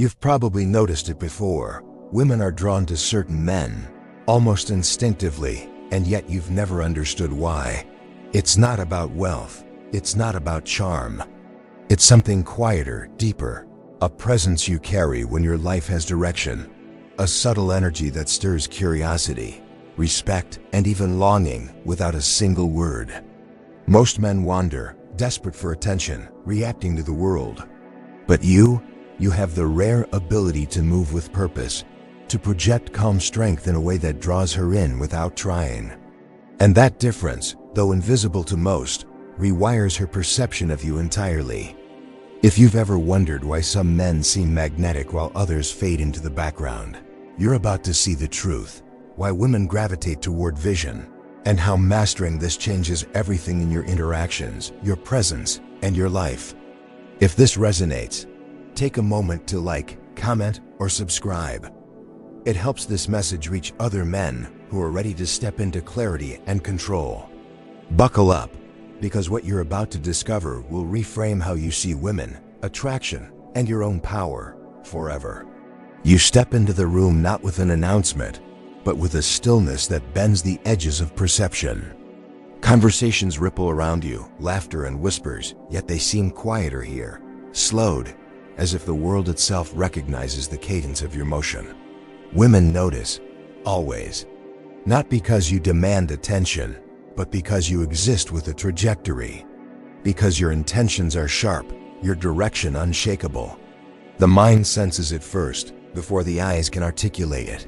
You've probably noticed it before. Women are drawn to certain men, almost instinctively, and yet you've never understood why. It's not about wealth. It's not about charm. It's something quieter, deeper. A presence you carry when your life has direction. A subtle energy that stirs curiosity, respect, and even longing without a single word. Most men wander, desperate for attention, reacting to the world. But you have the rare ability to move with purpose, to project calm strength in a way that draws her in without trying. And that difference, though invisible to most, rewires her perception of you entirely. If you've ever wondered why some men seem magnetic while others fade into the background, you're about to see the truth. Why women gravitate toward vision, and how mastering this changes everything in your interactions, your presence, and your life. If this resonates, take a moment to like, comment, or subscribe. It helps this message reach other men who are ready to step into clarity and control. Buckle up, because what you're about to discover will reframe how you see women, attraction, and your own power forever. You step into the room not with an announcement, but with a stillness that bends the edges of perception. Conversations ripple around you, laughter and whispers, yet they seem quieter here, slowed, as if the world itself recognizes the cadence of your motion. Women notice, always, not because you demand attention, but because you exist with a trajectory, because your intentions are sharp, your direction unshakable. The mind senses it first, before the eyes can articulate it.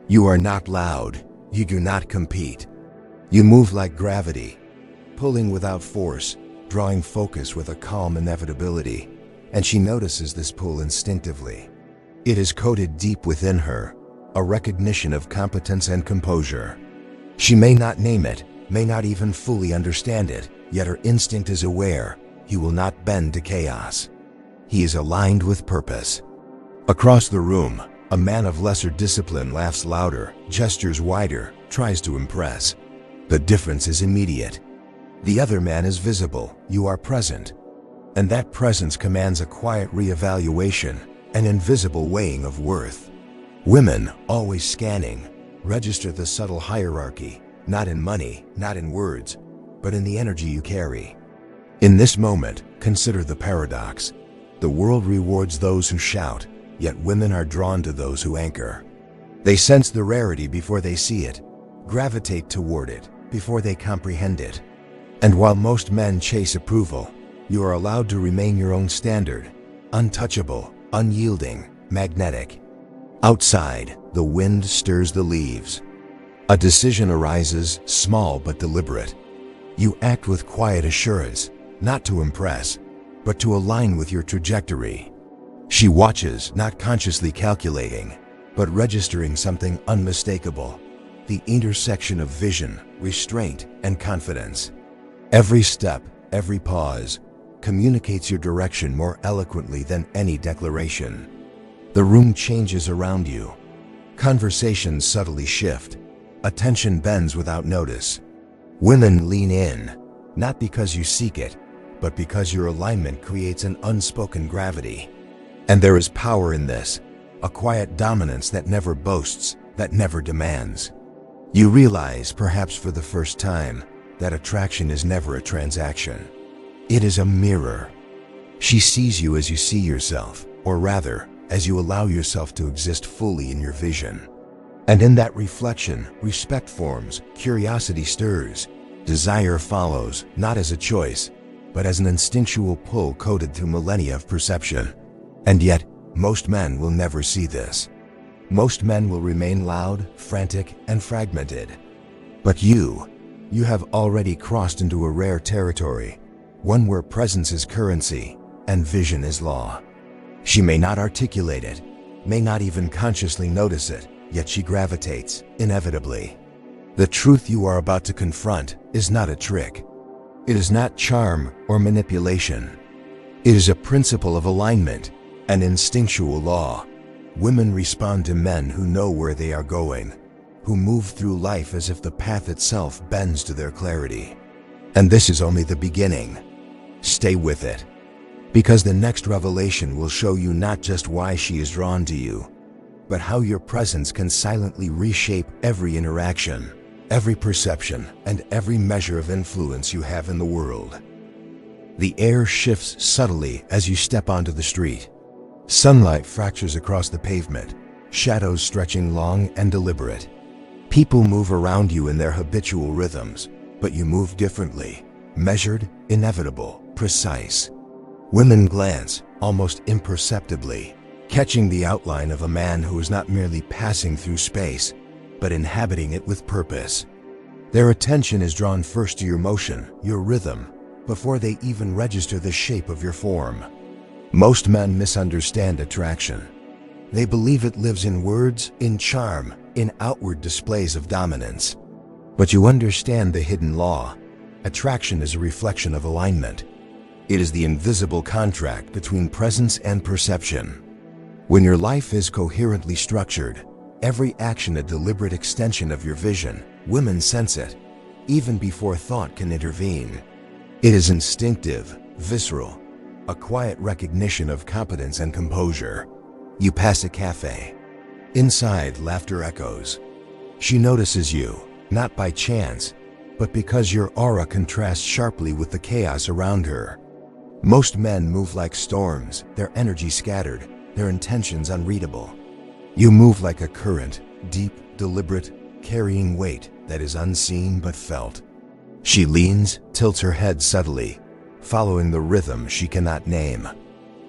You are not loud, you do not compete. You move like gravity, pulling without force, drawing focus with a calm inevitability, and she notices this pull instinctively. It is coded deep within her, a recognition of competence and composure. She may not name it, may not even fully understand it, yet her instinct is aware. He will not bend to chaos. He is aligned with purpose. Across the room, a man of lesser discipline laughs louder, gestures wider, tries to impress. The difference is immediate. The other man is visible, you are present. And that presence commands a quiet reevaluation, an invisible weighing of worth. Women, always scanning, register the subtle hierarchy, not in money, not in words, but in the energy you carry. In this moment, consider the paradox. The world rewards those who shout, yet women are drawn to those who anchor. They sense the rarity before they see it, gravitate toward it before they comprehend it. And while most men chase approval, you are allowed to remain your own standard, untouchable, unyielding, magnetic. Outside, the wind stirs the leaves. A decision arises, small but deliberate. You act with quiet assurance, not to impress, but to align with your trajectory. She watches, not consciously calculating, but registering something unmistakable, the intersection of vision, restraint, and confidence. Every step, every pause, communicates your direction more eloquently than any declaration. The room changes around you. Conversations subtly shift. Attention bends without notice. Women lean in, not because you seek it, but because your alignment creates an unspoken gravity. And there is power in this, a quiet dominance that never boasts, that never demands. You realize, perhaps for the first time, that attraction is never a transaction. It is a mirror. She sees you as you see yourself, or rather, as you allow yourself to exist fully in your vision. And in that reflection, respect forms, curiosity stirs, desire follows, not as a choice, but as an instinctual pull coded through millennia of perception. And yet, most men will never see this. Most men will remain loud, frantic, and fragmented. But you have already crossed into a rare territory, one where presence is currency and vision is law. She may not articulate it, may not even consciously notice it, yet she gravitates, inevitably. The truth you are about to confront is not a trick. It is not charm or manipulation. It is a principle of alignment, an instinctual law. Women respond to men who know where they are going, who move through life as if the path itself bends to their clarity. And this is only the beginning. Stay with it. Because the next revelation will show you not just why she is drawn to you, but how your presence can silently reshape every interaction, every perception, and every measure of influence you have in the world. The air shifts subtly as you step onto the street. Sunlight fractures across the pavement, shadows stretching long and deliberate. People move around you in their habitual rhythms, but you move differently, measured, inevitable, precise. Women glance, almost imperceptibly, catching the outline of a man who is not merely passing through space, but inhabiting it with purpose. Their attention is drawn first to your motion, your rhythm, before they even register the shape of your form. Most men misunderstand attraction. They believe it lives in words, in charm, in outward displays of dominance. But you understand the hidden law. Attraction is a reflection of alignment. It is the invisible contract between presence and perception. When your life is coherently structured, every action a deliberate extension of your vision, women sense it, even before thought can intervene. It is instinctive, visceral, a quiet recognition of competence and composure. You pass a cafe. Inside, laughter echoes. She notices you, not by chance, but because your aura contrasts sharply with the chaos around her. Most men move like storms, their energy scattered, their intentions unreadable. You move like a current, deep, deliberate, carrying weight that is unseen but felt. She leans, tilts her head subtly, following the rhythm she cannot name.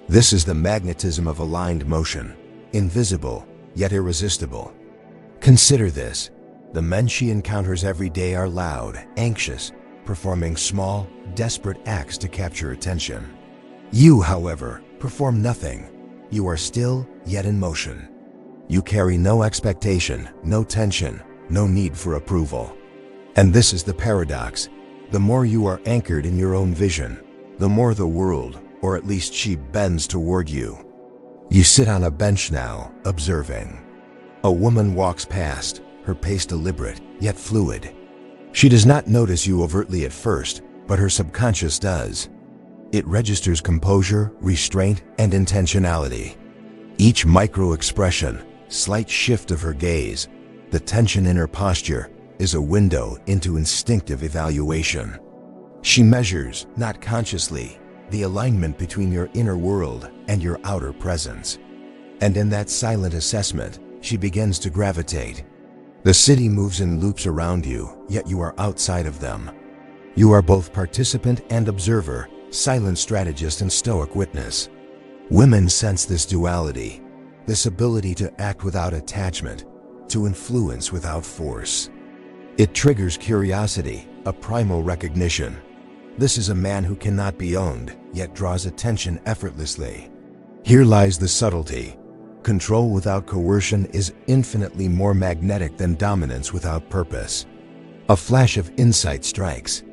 This is the magnetism of aligned motion, invisible, yet irresistible. Consider this. The men she encounters every day are loud, anxious, performing small, desperate acts to capture attention. You, however, perform nothing. You are still, yet in motion. You carry no expectation, no tension, no need for approval. And this is the paradox. The more you are anchored in your own vision, the more the world, or at least she, bends toward you. You sit on a bench now, observing. A woman walks past, her pace deliberate, yet fluid. She does not notice you overtly at first, but her subconscious does. It registers composure, restraint, and intentionality. Each micro-expression, slight shift of her gaze, the tension in her posture, is a window into instinctive evaluation. She measures, not consciously, the alignment between your inner world and your outer presence. And in that silent assessment, she begins to gravitate. The city moves in loops around you, yet you are outside of them. You are both participant and observer, silent strategist and stoic witness. Women sense this duality, this ability to act without attachment, to influence without force. It triggers curiosity, a primal recognition. This is a man who cannot be owned, yet draws attention effortlessly. Here lies the subtlety. Control without coercion is infinitely more magnetic than dominance without purpose. A flash of insight strikes.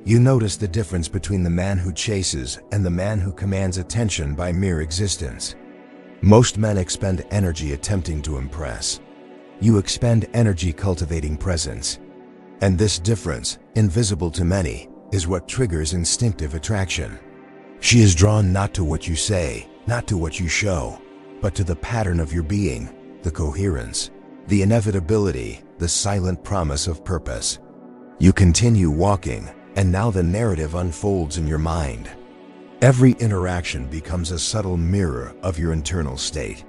You notice the difference between the man who chases and the man who commands attention by mere existence. Most men expend energy attempting to impress. You expend energy cultivating presence. And this difference, invisible to many, is what triggers instinctive attraction. She is drawn not to what you say, not to what you show, but to the pattern of your being, the coherence, the inevitability, the silent promise of purpose. You continue walking, and now the narrative unfolds in your mind. Every interaction becomes a subtle mirror of your internal state.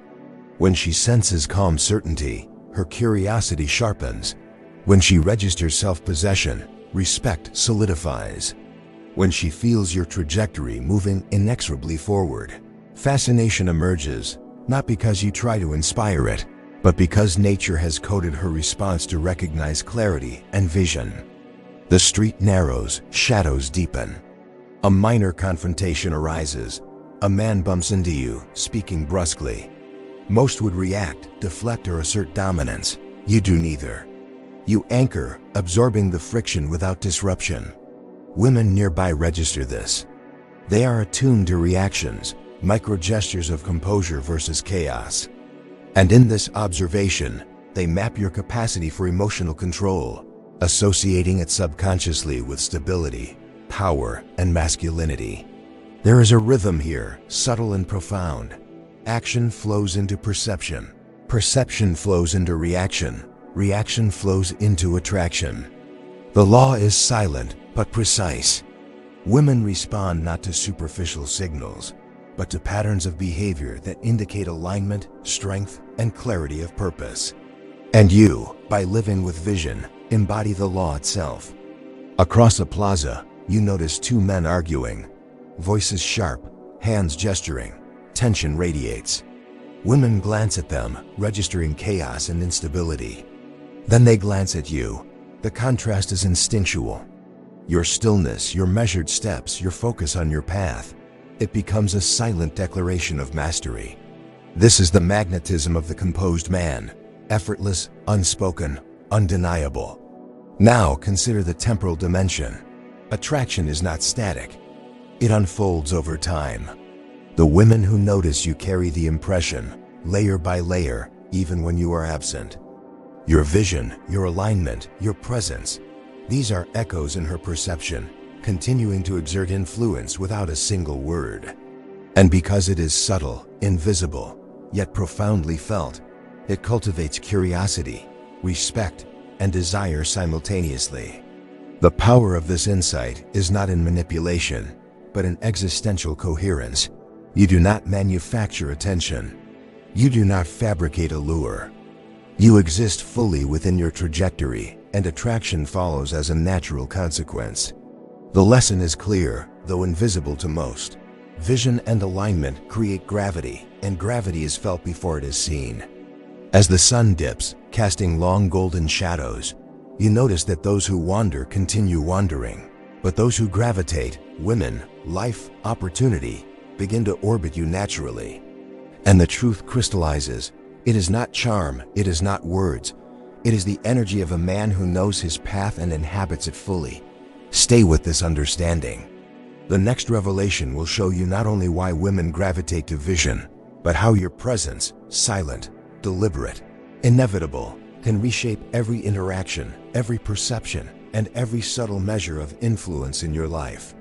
When she senses calm certainty, her curiosity sharpens. When she registers self-possession, respect solidifies. When she feels your trajectory moving inexorably forward, fascination emerges, not because you try to inspire it, but because nature has coded her response to recognize clarity and vision. The street narrows, shadows deepen. A minor confrontation arises. A man bumps into you, speaking brusquely. Most would react, deflect, or assert dominance. You do neither. You anchor, absorbing the friction without disruption. Women nearby register this. They are attuned to reactions, micro-gestures of composure versus chaos. And in this observation, they map your capacity for emotional control, associating it subconsciously with stability, power, and masculinity. There is a rhythm here, subtle and profound. Action flows into perception. Perception flows into reaction. Reaction flows into attraction. The law is silent, but precise. Women respond not to superficial signals, but to patterns of behavior that indicate alignment, strength, and clarity of purpose. And you, by living with vision, embody the law itself. Across a plaza, you notice two men arguing. Voices sharp, hands gesturing, tension radiates. Women glance at them, registering chaos and instability. Then they glance at you. The contrast is instinctual. Your stillness, your measured steps, your focus on your path. It becomes a silent declaration of mastery. This is the magnetism of the composed man. Effortless, unspoken, undeniable. Now consider the temporal dimension. Attraction is not static. It unfolds over time. The women who notice you carry the impression, layer by layer, even when you are absent. Your vision, your alignment, your presence, these are echoes in her perception, continuing to exert influence without a single word. And because it is subtle, invisible, yet profoundly felt, it cultivates curiosity, respect, and desire simultaneously. The power of this insight is not in manipulation, but in existential coherence. You do not manufacture attention. You do not fabricate allure. You exist fully within your trajectory, and attraction follows as a natural consequence. The lesson is clear, though invisible to most. Vision and alignment create gravity, and gravity is felt before it is seen. As the sun dips, casting long golden shadows, you notice that those who wander continue wandering, but those who gravitate, women, life, opportunity, begin to orbit you naturally. And the truth crystallizes. It is not charm, it is not words. It is the energy of a man who knows his path and inhabits it fully. Stay with this understanding. The next revelation will show you not only why women gravitate to vision, but how your presence, silent, deliberate, inevitable, can reshape every interaction, every perception, and every subtle measure of influence in your life.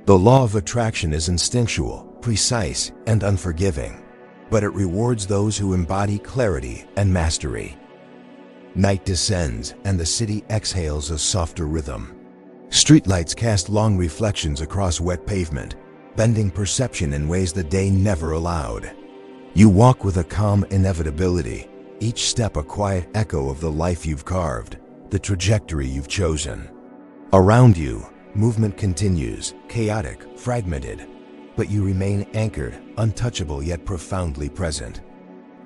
The law of attraction is instinctual, precise, and unforgiving, but it rewards those who embody clarity and mastery. Night descends, and the city exhales a softer rhythm. Streetlights cast long reflections across wet pavement, bending perception in ways the day never allowed. You walk with a calm inevitability, each step a quiet echo of the life you've carved, the trajectory you've chosen. Around you, movement continues, chaotic, fragmented, but you remain anchored, untouchable yet profoundly present.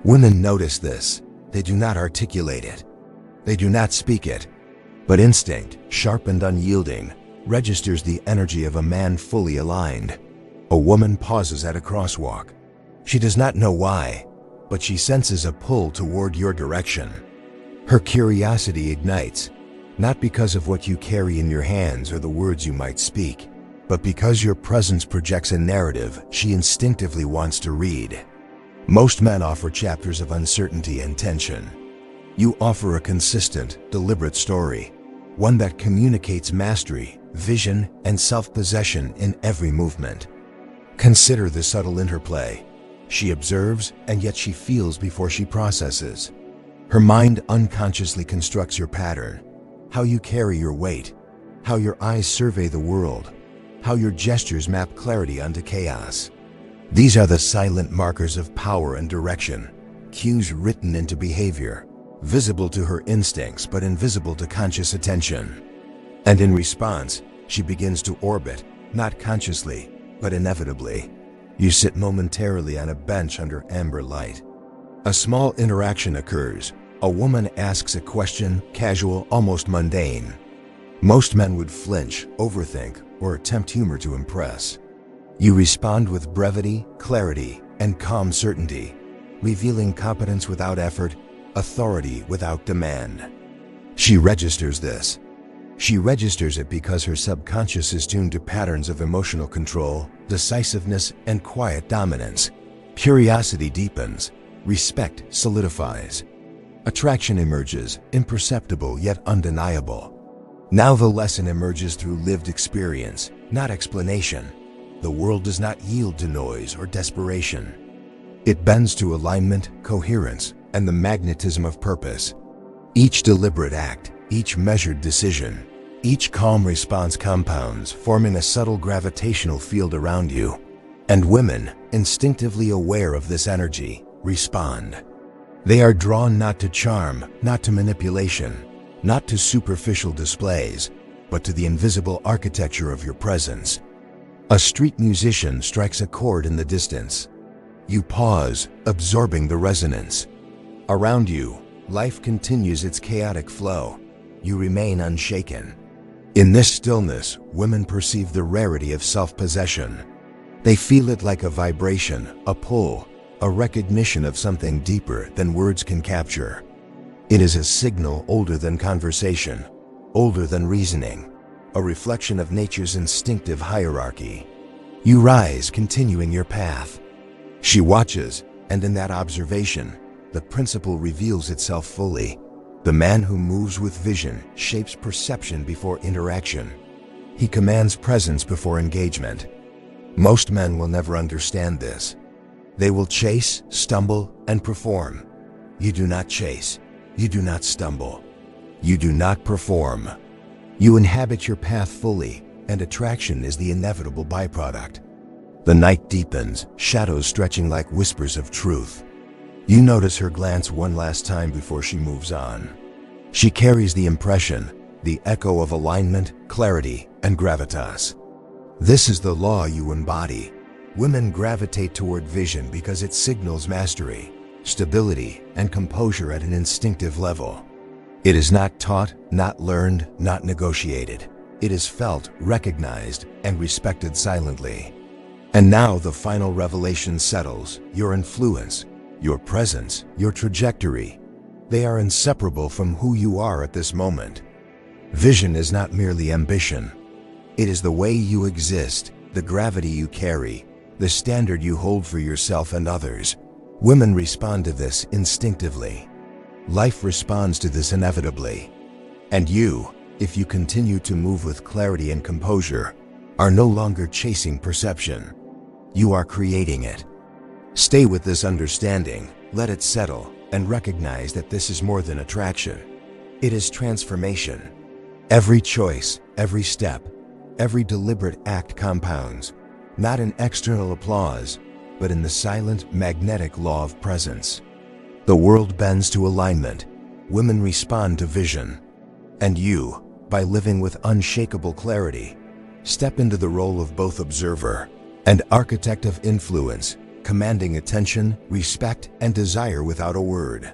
Women notice this. They do not articulate it. They do not speak it. But instinct, sharp and unyielding, registers the energy of a man fully aligned. A woman pauses at a crosswalk. She does not know why, but she senses a pull toward your direction. Her curiosity ignites, not because of what you carry in your hands or the words you might speak, but because your presence projects a narrative she instinctively wants to read. Most men offer chapters of uncertainty and tension. You offer a consistent, deliberate story, one that communicates mastery, vision, and self-possession in every movement. Consider the subtle interplay. She observes, and yet she feels before she processes. Her mind unconsciously constructs your pattern, how you carry your weight, how your eyes survey the world, how your gestures map clarity onto chaos. These are the silent markers of power and direction, cues written into behavior, visible to her instincts but invisible to conscious attention. And in response, she begins to orbit, not consciously, but inevitably. You sit momentarily on a bench under amber light. A small interaction occurs. A woman asks a question, casual, almost mundane. Most men would flinch, overthink, or attempt humor to impress. You respond with brevity, clarity, and calm certainty, revealing competence without effort, authority without demand. She registers this. She registers it because her subconscious is tuned to patterns of emotional control, decisiveness, and quiet dominance. Curiosity deepens, respect solidifies. Attraction emerges, imperceptible yet undeniable. Now the lesson emerges through lived experience, not explanation. The world does not yield to noise or desperation. It bends to alignment, coherence, and the magnetism of purpose. Each deliberate act, each measured decision, each calm response compounds, forming a subtle gravitational field around you. And women, instinctively aware of this energy, respond. They are drawn not to charm, not to manipulation, not to superficial displays, but to the invisible architecture of your presence. A street musician strikes a chord in the distance. You pause, absorbing the resonance. Around you, life continues its chaotic flow. You remain unshaken. In this stillness, women perceive the rarity of self-possession. They feel it like a vibration, a pull, a recognition of something deeper than words can capture. It is a signal older than conversation, older than reasoning, a reflection of nature's instinctive hierarchy. You rise, continuing your path. She watches, and in that observation, the principle reveals itself fully. The man who moves with vision shapes perception before interaction. He commands presence before engagement. Most men will never understand this. They will chase, stumble, and perform. You do not chase. You do not stumble. You do not perform. You inhabit your path fully, and attraction is the inevitable byproduct. The night deepens, shadows stretching like whispers of truth. You notice her glance one last time before she moves on. She carries the impression, the echo of alignment, clarity, and gravitas. This is the law you embody. Women gravitate toward vision because it signals mastery, stability, and composure at an instinctive level. It is not taught, not learned, not negotiated. It is felt, recognized, and respected silently. And now the final revelation settles. Your influence, your presence, your trajectory, they are inseparable from who you are at this moment. Vision is not merely ambition. It is the way you exist, the gravity you carry, the standard you hold for yourself and others. Women respond to this instinctively. Life responds to this inevitably. And you, if you continue to move with clarity and composure, are no longer chasing perception. You are creating it. Stay with this understanding, let it settle, and recognize that this is more than attraction. It is transformation. Every choice, every step, every deliberate act compounds, not in external applause, but in the silent, magnetic law of presence. The world bends to alignment. Women respond to vision. And you, by living with unshakable clarity, step into the role of both observer and architect of influence, commanding attention, respect, and desire without a word.